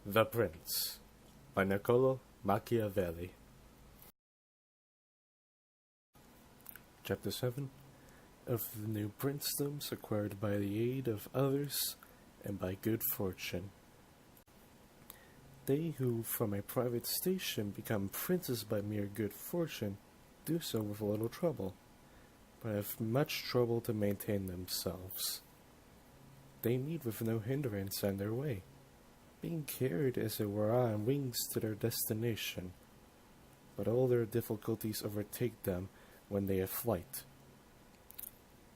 The Prince by Niccolo Machiavelli. Chapter 7 of the new princedoms acquired by the aid of others and by good fortune. They who from a private station become princes by mere good fortune do so with little trouble, but have much trouble to maintain themselves. They meet with no hindrance on their way, being carried as it were on wings to their destination, but all their difficulties overtake them when they have flight.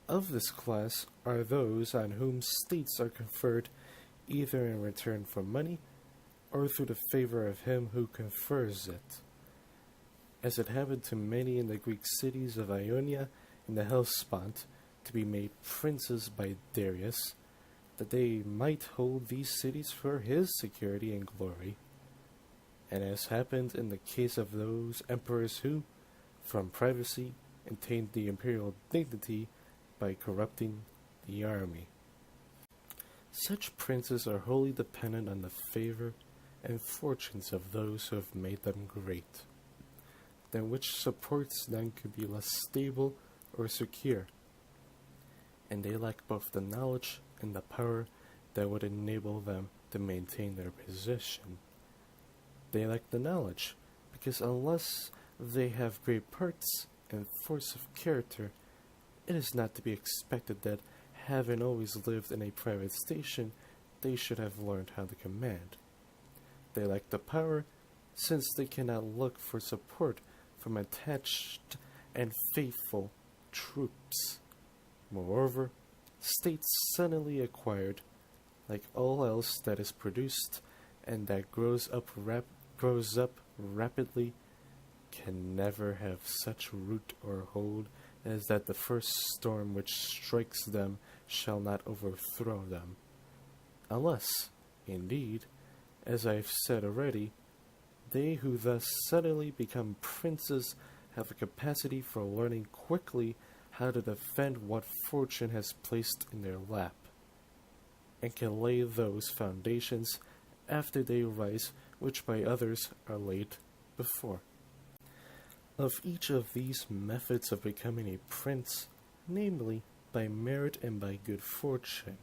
Of this class are those on whom states are conferred either in return for money or through the favor of him who confers it, as it happened to many in the Greek cities of Ionia and the Hellespont to be made princes by Darius, that they might hold these cities for his security and glory, and as happened in the case of those emperors who, from privacy, attained the imperial dignity by corrupting the army. Such princes are wholly dependent on the favor and fortunes of those who have made them great, than which supports them could be less stable or secure, and they lack both the knowledge and the power that would enable them to maintain their position. They lack the knowledge, because unless they have great parts and force of character, it is not to be expected that, having always lived in a private station, they should have learned how to command. They lack the power, since they cannot look for support from attached and faithful troops. Moreover, states suddenly acquired, like all else that is produced and that grows up rapidly, can never have such root or hold as that the first storm which strikes them shall not overthrow them, unless, indeed, as I have said already, they who thus suddenly become princes have a capacity for learning quickly how to defend what fortune has placed in their lap, and can lay those foundations after they rise which by others are laid before. Of each of these methods of becoming a prince, namely by merit and by good fortune,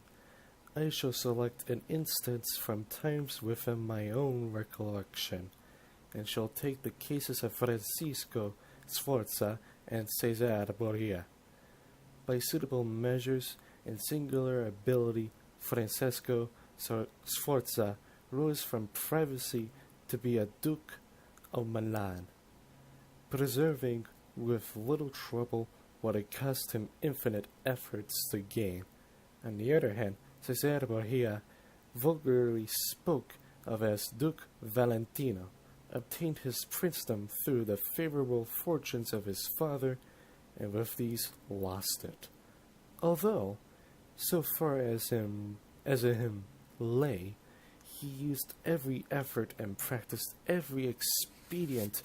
I shall select an instance from times within my own recollection, and shall take the cases of Francisco Sforza and Cesare Borgia. By suitable measures and singular ability, Francesco Sforza rose from privacy to be a Duke of Milan, preserving with little trouble what it cost him infinite efforts to gain. On the other hand, Cesare Borgia, vulgarly spoke of as Duke Valentino, obtained his princedom through the favorable fortunes of his father, and with these lost it, although, so far as in him lay, he used every effort and practiced every expedient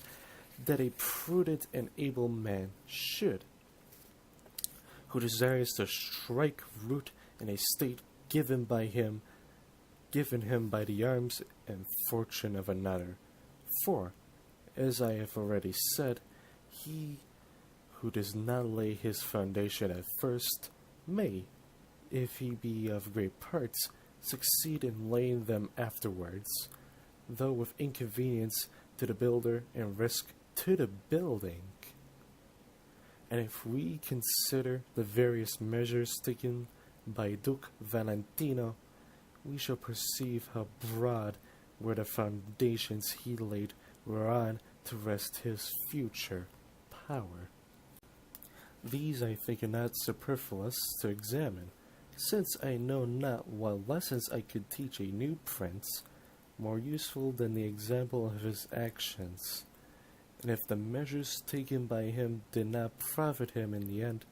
that a prudent and able man should, who desires to strike root in a state given him by the arms and fortune of another. For, as I have already said, he who does not lay his foundation at first may, if he be of great parts, succeed in laying them afterwards, though with inconvenience to the builder and risk to the building. And if we consider the various measures taken by Duke Valentino, we shall perceive how broad were the foundations he laid whereon to rest his future power. These I think are not superfluous to examine, since I know not what lessons I could teach a new prince more useful than the example of his actions. And if the measures taken by him did not profit him in the end,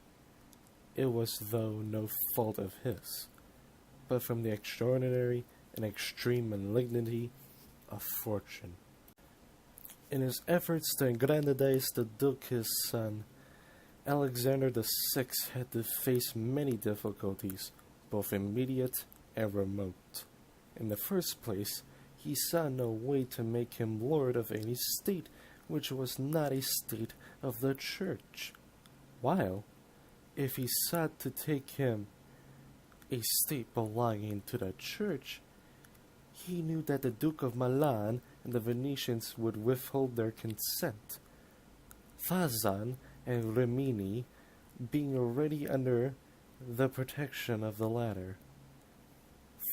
it was through no fault of his, but from the extraordinary and extreme malignity of fortune. In his efforts to aggrandize the Duke his son, Alexander VI had to face many difficulties, both immediate and remote. In the first place, he saw no way to make him lord of any state which was not a state of the Church, while, if he sought to take him a state belonging to the Church, he knew that the Duke of Milan and the Venetians would withhold their consent, Fazan and Rimini being already under the protection of the latter.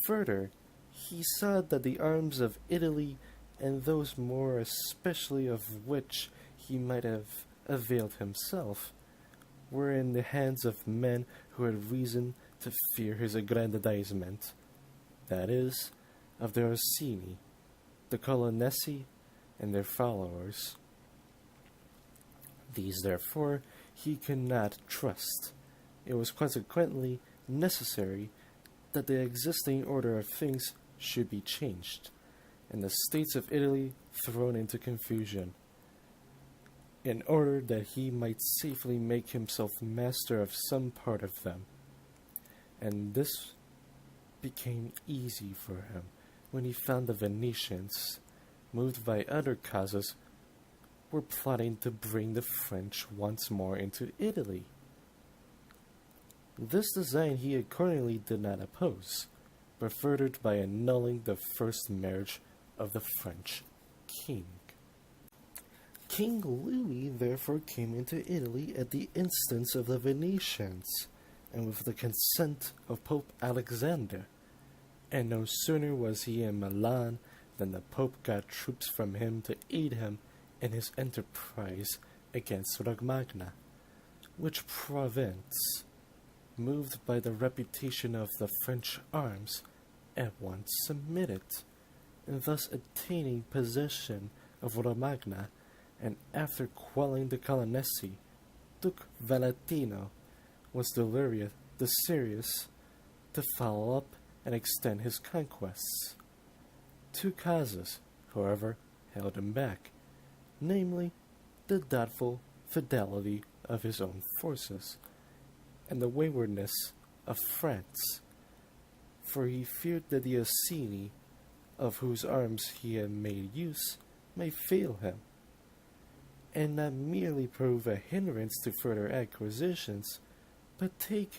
Further, he saw that the arms of Italy, and those more especially of which he might have availed himself, were in the hands of men who had reason to fear his aggrandizement, that is, of the Orsini, the Colonnesi, and their followers. These, therefore, he could not trust. It was consequently necessary that the existing order of things should be changed, and the states of Italy thrown into confusion, in order that he might safely make himself master of some part of them. And this became easy for him when he found the Venetians, moved by other causes, were plotting to bring the French once more into Italy. This design he accordingly did not oppose, but furthered by annulling the first marriage of the French king. King Louis therefore came into Italy at the instance of the Venetians, and with the consent of Pope Alexander, and no sooner was he in Milan than the Pope got troops from him to aid him in his enterprise against Romagna, which province, moved by the reputation of the French arms, at once submitted, and thus attaining possession of Romagna, and after quelling the Colonnesi, Duke Valentino was desirous to follow up and extend his conquests. Two causes, however, held him back, namely, the doubtful fidelity of his own forces, and the waywardness of France, for he feared that the Orsini, of whose arms he had made use, may fail him, and not merely prove a hindrance to further acquisitions, but take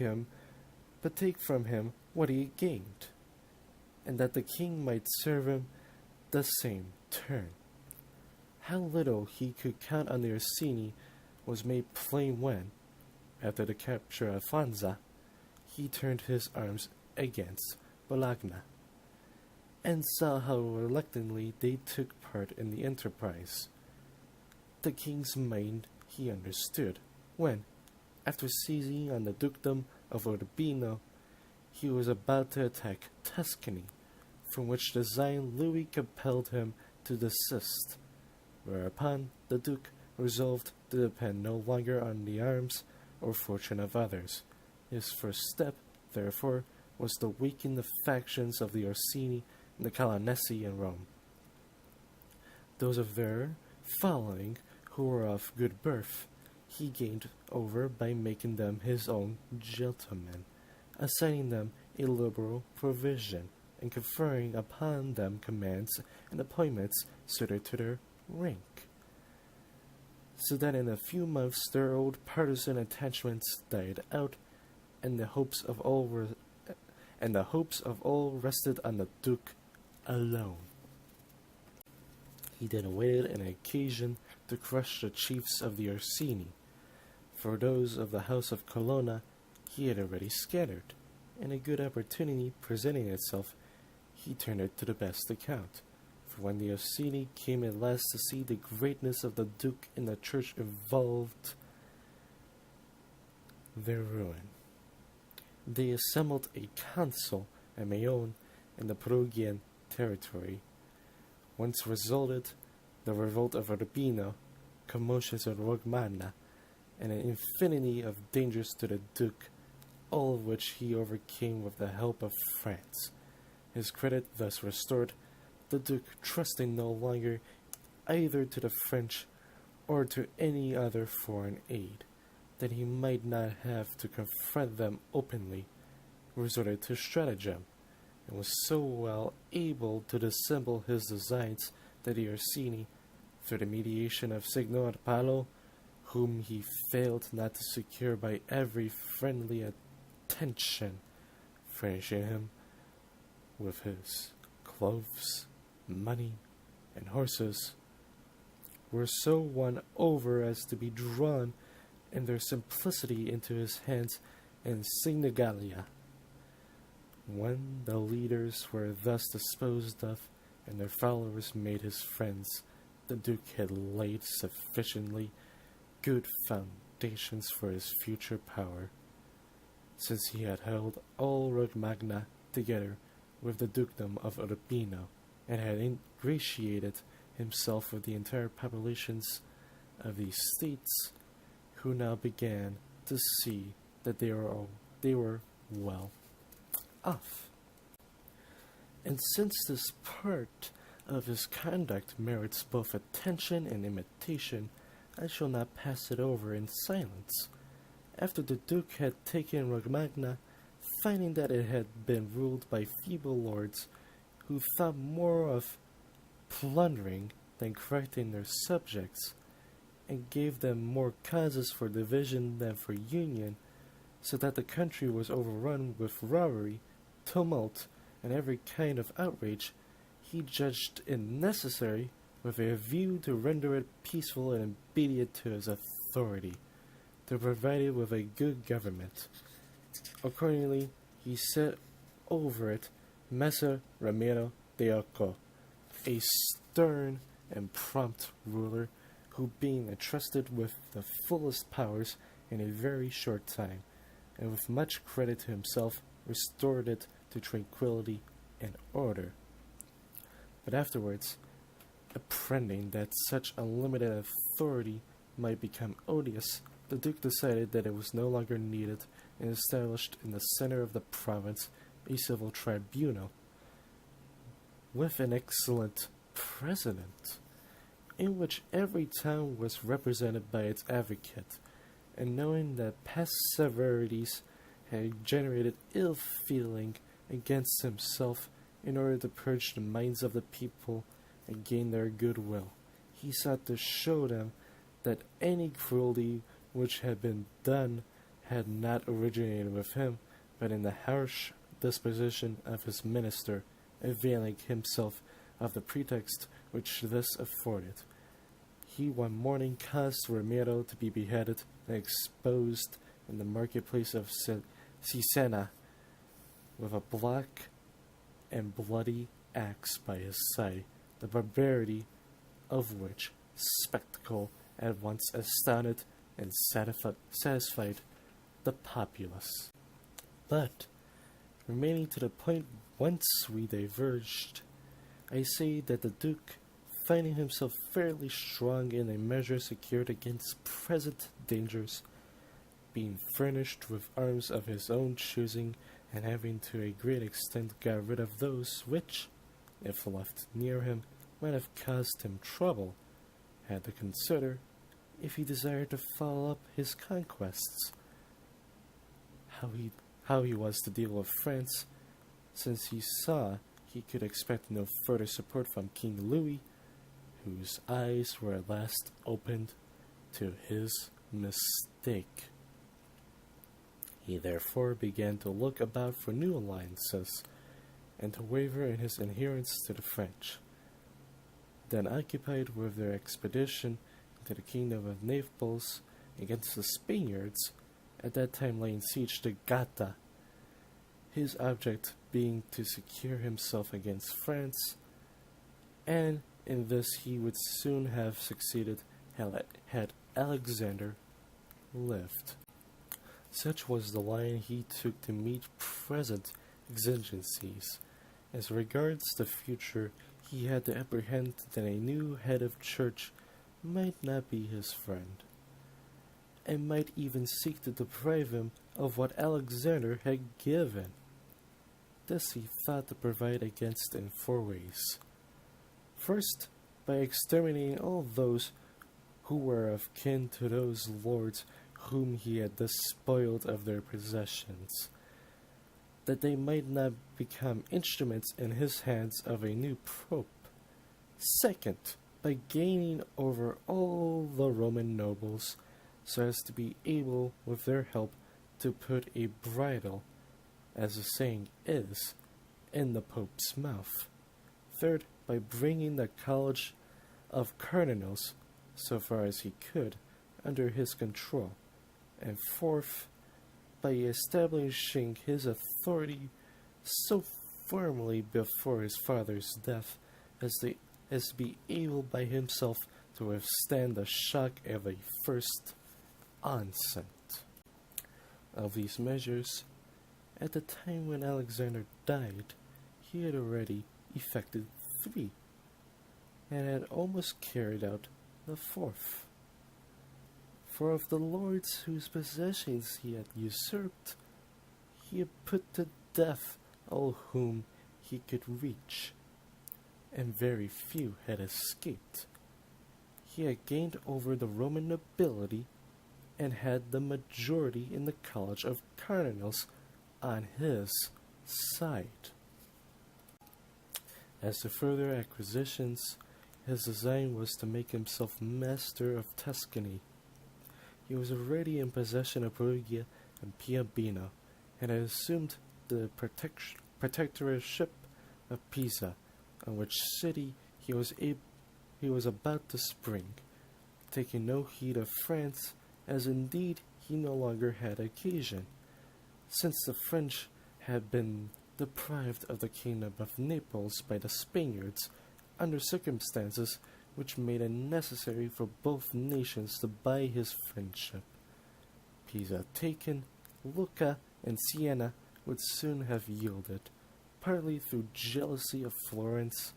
from him what he had gained, and that the king might serve him the same turn. How little he could count on the Orsini was made plain when, after the capture of Fanza, he turned his arms against Bologna, and saw how reluctantly they took part in the enterprise. The king's mind he understood, when, after seizing on the dukedom of Urbino, he was about to attack Tuscany, from which design Louis compelled him to desist, whereupon the duke resolved to depend no longer on the arms or fortune of others. His first step, therefore, was to weaken the factions of the Orsini and the Colonnesi in Rome. Those of their following, who were of good birth, he gained over by making them his own gentlemen, assigning them a liberal provision, and conferring upon them commands and appointments suited to their rank, so that in a few months their old partisan attachments died out, and the hopes of all rested on the Duke alone. He then awaited an occasion to crush the chiefs of the Orsini, for those of the house of Colonna he had already scattered, and a good opportunity presenting itself, he turned it to the best account. For when the Orsini came at last to see the greatness of the Duke in the church involved their ruin, they assembled a council at Meon in the Perugian territory, whence resulted the revolt of Urbino, commotions at Romagna, and an infinity of dangers to the Duke, all of which he overcame with the help of France. His credit thus restored, the Duke trusting no longer either to the French or to any other foreign aid, that he might not have to confront them openly, resorted to stratagem, and was so well able to dissemble his designs that the Orsini, through the mediation of Signor Palo, whom he failed not to secure by every friendly attention, furnishing him with his clothes, money, and horses, were so won over as to be drawn in their simplicity into his hands in Senigalia. When the leaders were thus disposed of, and their followers made his friends, the Duke had laid sufficiently good foundations for his future power, since he had held all Romagna together with the Dukedom of Urbino, and had ingratiated himself with the entire populations of these states, who now began to see that they were well off. And since this part of his conduct merits both attention and imitation, I shall not pass it over in silence. After the Duke had taken Romagna, finding that it had been ruled by feeble lords who thought more of plundering than correcting their subjects, and gave them more causes for division than for union, so that the country was overrun with robbery, tumult, and every kind of outrage, he judged it necessary, with a view to render it peaceful and obedient to his authority, to provide it with a good government. Accordingly, he set over it Messer Ramiro de Occo, a stern and prompt ruler, who, being entrusted with the fullest powers in a very short time, and with much credit to himself, restored it to tranquillity and order. But afterwards, apprehending that such unlimited authority might become odious, the Duke decided that it was no longer needed, and established in the center of the province a civil tribunal, with an excellent president, in which every town was represented by its advocate, and knowing that past severities had generated ill feeling against himself, in order to purge the minds of the people and gain their goodwill, he sought to show them that any cruelty which had been done had not originated with him, but in the harsh disposition of his minister, availing himself of the pretext which this afforded. He one morning caused Ramiro to be beheaded and exposed in the marketplace of Cesena, with a black and bloody axe by his side, the barbarity of which spectacle at once astounded and satisfied the populace. But, remaining to the point whence we diverged, I say that the Duke, finding himself fairly strong in a measure secured against present dangers, being furnished with arms of his own choosing, and having to a great extent got rid of those which, if left near him, might have caused him trouble, had to consider, if he desired to follow up his conquests, how he was to deal with France, since he saw he could expect no further support from King Louis, whose eyes were at last opened to his mistake. He therefore began to look about for new alliances, and to waver in his adherence to the French. Then, occupied with their expedition into the kingdom of Naples against the Spaniards, at that time laying siege to Gaeta, his object being to secure himself against France, and in this he would soon have succeeded had Alexander lived. Such was the line he took to meet present exigencies. As regards the future, he had to apprehend that a new head of church might not be his friend, and might even seek to deprive him of what Alexander had given. This he thought to provide against in 4 ways. First, by exterminating all those who were of kin to those lords whom he had despoiled of their possessions. that they might not become instruments in his hands of a new pope. Second, by gaining over all the Roman nobles, so as to be able, with their help, to put a bridle, as the saying is, in the Pope's mouth. Third, by bringing the College of Cardinals, so far as he could, under his control. And fourth, by establishing his authority so firmly before his father's death as to be able by himself to withstand the shock of a first onset. Of these measures, at the time when Alexander died, he had already effected 3, and had almost carried out the 4th. For of the lords whose possessions he had usurped, he had put to death all whom he could reach, and very few had escaped. He had gained over the Roman nobility, and had the majority in the College of Cardinals on his side. As to further acquisitions, his design was to make himself master of Tuscany. He was already in possession of Perugia and Piombino, and had assumed the protectorship of Pisa, on which city he was about to spring, taking no heed of France, as indeed he no longer had occasion, since the French had been deprived of the kingdom of Naples by the Spaniards, under circumstances which made it necessary for both nations to buy his friendship. Pisa taken, Lucca and Siena would soon have yielded, partly through jealousy of Florence,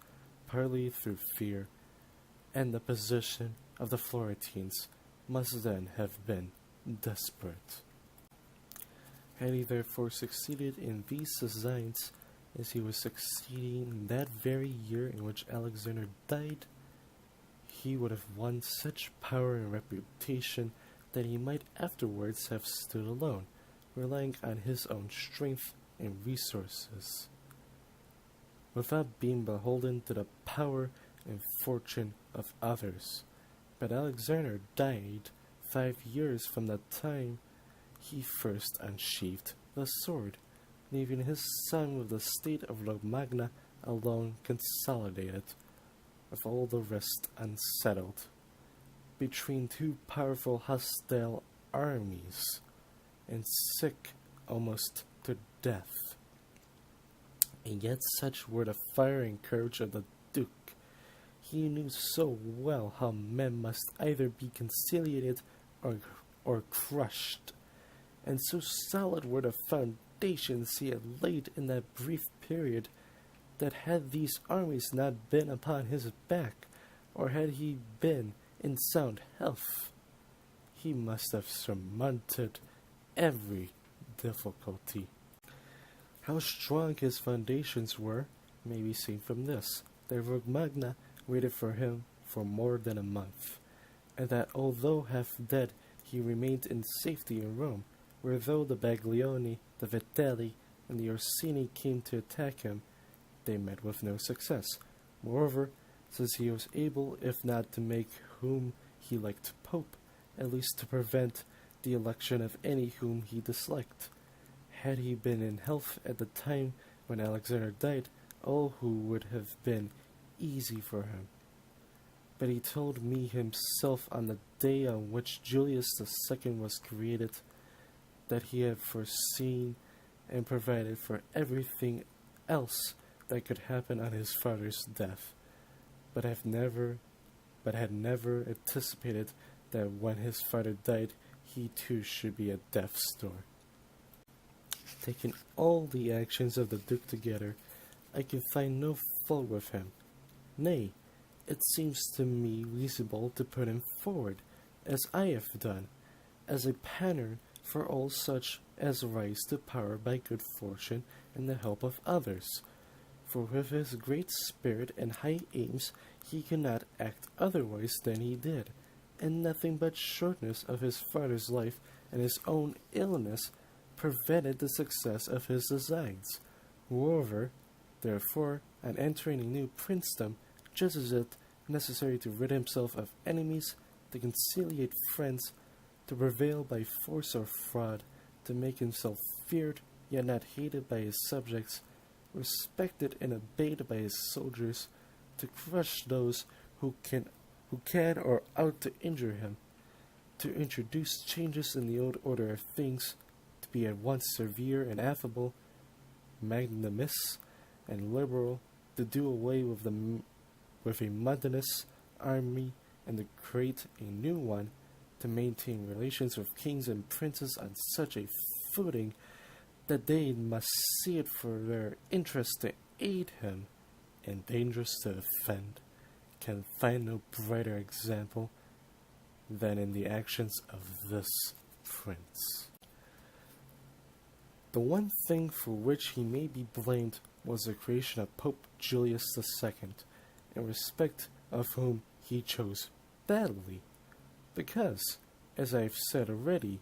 partly through fear, and the position of the Florentines must then have been desperate. Had he therefore succeeded in these designs, as he was succeeding in that very year in which Alexander died, he would have won such power and reputation that he might afterwards have stood alone, relying on his own strength and resources, without being beholden to the power and fortune of others. But Alexander died 5 years from the time he first unsheathed the sword, leaving his son with the state of Romagna alone consolidated, with all the rest unsettled, between 2 powerful hostile armies, and sick almost to death. And yet such were the fire and courage of the Duke. He knew so well how men must either be conciliated or crushed, and so solid were the foundations he had laid in that brief period, that had these armies not been upon his back, or had he been in sound health, he must have surmounted every difficulty. How strong his foundations were may be seen from this, that Romagna waited for him for more than a month, and that although half dead he remained in safety in Rome, where though the Baglioni, the Vitelli, and the Orsini came to attack him, they met with no success. Moreover, since he was able, if not to make whom he liked pope, at least to prevent the election of any whom he disliked. Had he been in health at the time when Alexander died, all who would have been easy for him. But he told me himself on the day on which Julius II was created, that he had foreseen and provided for everything else that could happen on his father's death, but had never anticipated that when his father died, he too should be at death's door. Taking all the actions of the Duke together, I can find no fault with him. Nay, it seems to me reasonable to put him forward, as I have done, as a pattern for all such as rise to power by good fortune and the help of others. For with his great spirit and high aims, he cannot act otherwise than he did, and nothing but shortness of his father's life and his own illness prevented the success of his designs. Moreover, therefore, on entering a new princedom, judges it necessary to rid himself of enemies, to conciliate friends, to prevail by force or fraud, to make himself feared, yet not hated by his subjects, respected and obeyed by his soldiers, to crush those who can or ought to injure him, to introduce changes in the old order of things, to be at once severe and affable, magnanimous and liberal, to do away with a monotonous army and to create a new one, to maintain relations with kings and princes on such a footing that they must see it for their interest to aid him and dangerous to offend, can find no brighter example than in the actions of this prince. The one thing for which he may be blamed was the creation of Pope Julius II, in respect of whom he chose badly, because, as I have said already,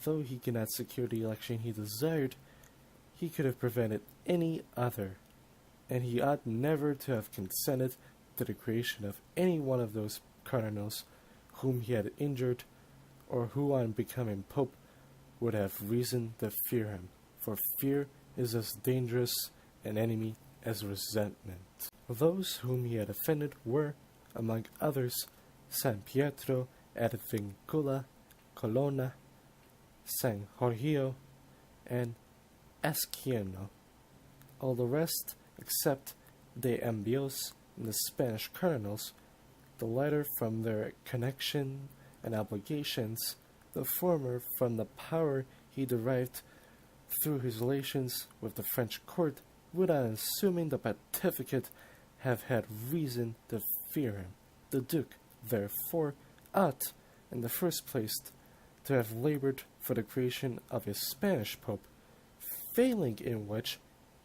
though he could not secure the election he desired, he could have prevented any other, and he ought never to have consented to the creation of any one of those cardinals whom he had injured, or who on becoming pope would have reason to fear him, for fear is as dangerous an enemy as resentment. Those whom he had offended were, among others, San Pietro at Vincula, Colonna, San Jorgio, and Esquiano. All the rest, except de Ambios and the Spanish cardinals, the latter from their connection and obligations, the former from the power he derived through his relations with the French court, would, on assuming the pontificate, have had reason to fear him. The Duke, therefore, ought, in the first place, to have labored for the creation of a Spanish pope, failing in which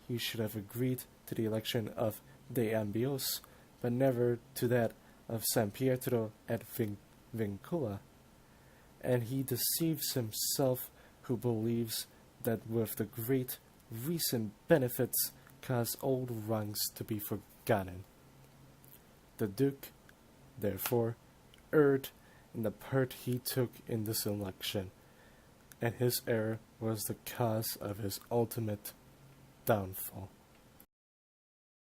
he should have agreed to the election of de Ambios, but never to that of San Pietro at Vincula. And he deceives himself who believes that with the great recent benefits cause old wrongs to be forgotten. The Duke, therefore, erred in the part he took in this election, and his error was the cause of his ultimate downfall.